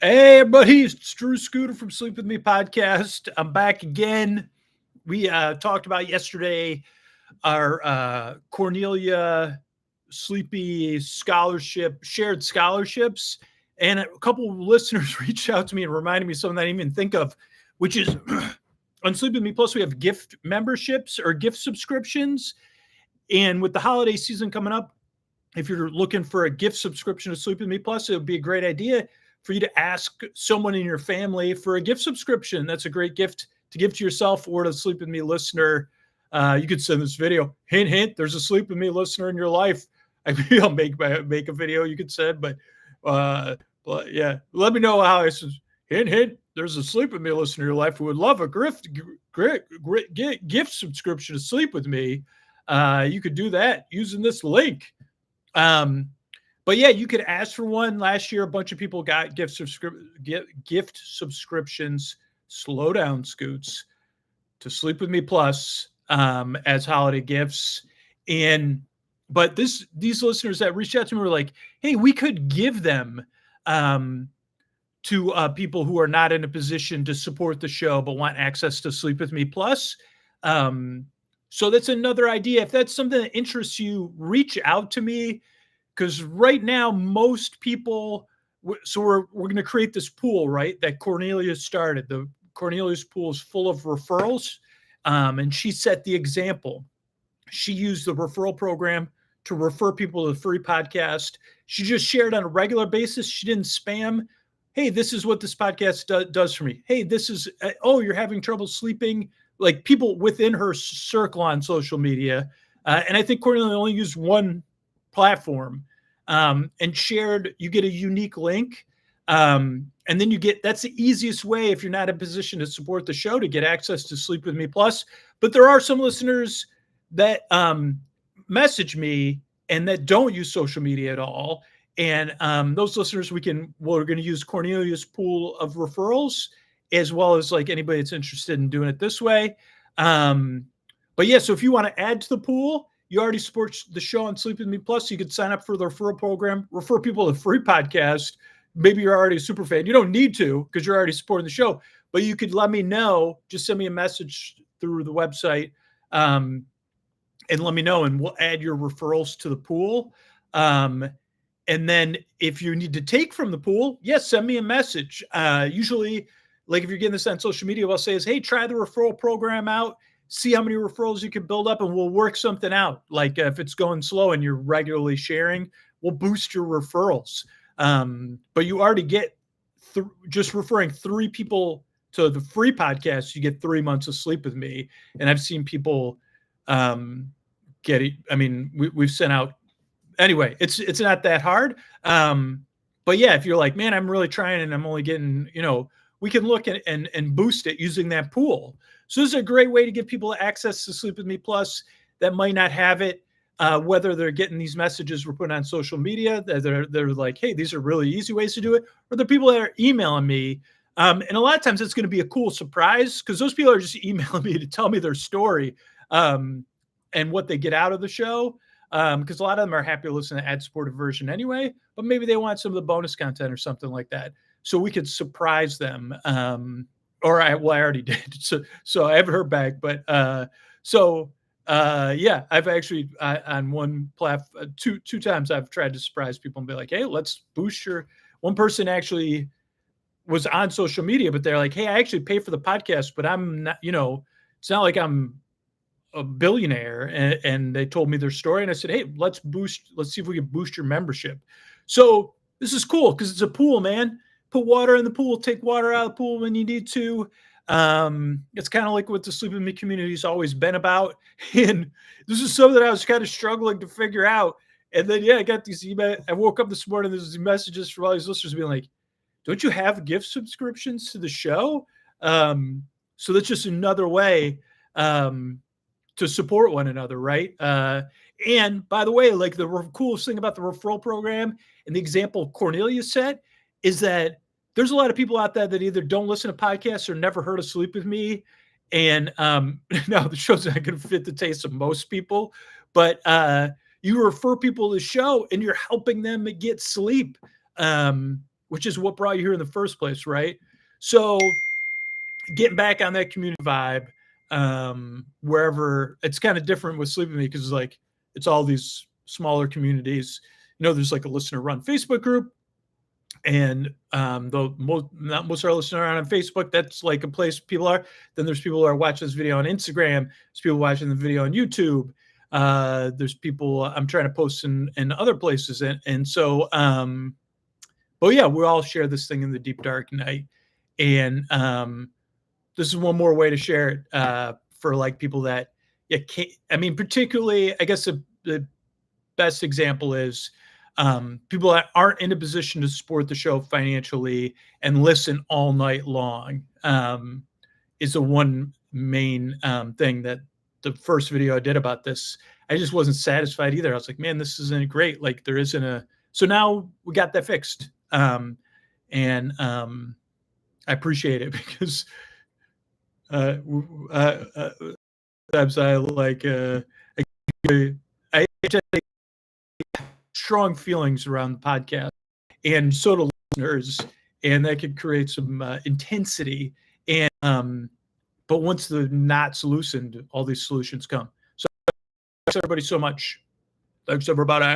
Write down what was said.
Hey, everybody, it's Drew Scooter from Sleep With Me podcast. I'm back again. We talked about yesterday our Cornelia Sleepy scholarship, shared scholarships. And a couple of listeners reached out to me and reminded me of something I didn't even think of, which is on Sleep With Me Plus, we have gift memberships or gift subscriptions. And with the holiday season coming up, if you're looking for a gift subscription to Sleep With Me Plus, it would be a great idea for you to ask someone in your family for a gift subscription. That's a great gift to give to yourself or to the Sleep With Me listener. You could send this video. Hint, hint. There's a Sleep With Me listener in your life. I mean, I'll make a video you could send, but yeah, let me know how it's hint, hint. There's a Sleep With Me listener in your life who would love a gift subscription to Sleep With Me. You could do that using this link. But yeah, you could ask for one. Last year, a bunch of people got gift subscriptions. Slow down, Scoots, to Sleep With Me Plus as holiday gifts. But these listeners that reached out to me were like, "Hey, we could give them to people who are not in a position to support the show but want access to Sleep With Me Plus." So that's another idea. If that's something that interests you, reach out to me. Because right now, most people, so we're going to create this pool, right? That Cornelia started. The Cornelia's pool is full of referrals, and she set the example. She used the referral program to refer people to the free podcast. She just shared on a regular basis. She didn't spam. Hey, this is what this podcast does for me. Hey, this is, you're having trouble sleeping. Like people within her circle on social media. And I think Cornelia only used one platform and shared, you get a unique link. And then that's the easiest way if you're not in a position to support the show to get access to Sleep With Me Plus. But there are some listeners that message me and that don't use social media at all. And those listeners, we're going to use Cornelia's pool of referrals as well as like anybody that's interested in doing it this way. But yeah, so if you want to add to the pool, you already support the show on Sleep With Me Plus. You could sign up for the referral program, refer people to the free podcast. Maybe you're already a super fan. You don't need to because you're already supporting the show, but you could let me know. Just send me a message through the website and let me know, and we'll add your referrals to the pool. And then if you need to take from the pool, yes, send me a message. Usually, like if you're getting this on social media, what I'll say is, hey, try the referral program out. See how many referrals you can build up and we'll work something out. Like if it's going slow and you're regularly sharing, we'll boost your referrals. But you already get just referring 3 people to the free podcast, you get 3 months of Sleep With Me. And I've seen people get it. I mean, we've sent out anyway, it's not that hard. But yeah, if you're like, man, I'm really trying and I'm only getting, we can look at and boost it using that pool. So this is a great way to give people access to Sleep With Me Plus that might not have it, whether they're getting these messages we're putting on social media, they're like, hey, these are really easy ways to do it, or the people that are emailing me. And a lot of times it's going to be a cool surprise because those people are just emailing me to tell me their story and what they get out of the show. Because a lot of them are happy to listen to ad-supported version anyway, but maybe they want some of the bonus content or something like that. So we could surprise them. I already did. So I haven't heard back, but yeah, I've actually on one platform, two times I've tried to surprise people and be like, hey, let's boost your. One person actually was on social media, but they're like, hey, I actually pay for the podcast, but I'm not, it's not like I'm a billionaire. And they told me their story, and I said, hey, let's see if we can boost your membership. So this is cool because it's a pool, man. Put water in the pool, take water out of the pool when you need to. It's kind of like what the Sleep With Me community has always been about. And this is something that I was kind of struggling to figure out. And then, yeah, I got these emails. I woke up this morning, there's these messages from all these listeners being like, don't you have gift subscriptions to the show? So that's just another way to support one another, right? And by the way, like the coolest thing about the referral program and the example Cornelia set is that there's a lot of people out there that either don't listen to podcasts or never heard of Sleep With Me. And now the show's not going to fit the taste of most people, but you refer people to the show and you're helping them get sleep, which is what brought you here in the first place, right? So getting back on that community vibe, wherever it's kind of different with Sleep With Me because like it's all these smaller communities. You know, there's like a listener run Facebook group, and though not most of our listeners are on Facebook, that's like a place people are. Then there's people who are watching this video on Instagram. There's people watching the video on YouTube. There's people I'm trying to post in other places, and so but yeah, we all share this thing in the deep dark night, and this is one more way to share it for like people that you can't. I mean, particularly, I guess the best example is people that aren't in a position to support the show financially and listen all night long is the one main thing that the first video I did about this, I just wasn't satisfied either. I was like, man, this isn't great. Like there isn't a, so now we got that fixed. And I appreciate it because sometimes I like, I just strong feelings around the podcast, and so do listeners, and that could create some intensity. And but once the knot's loosened, all these solutions come. So thanks everybody so much. Thanks everybody.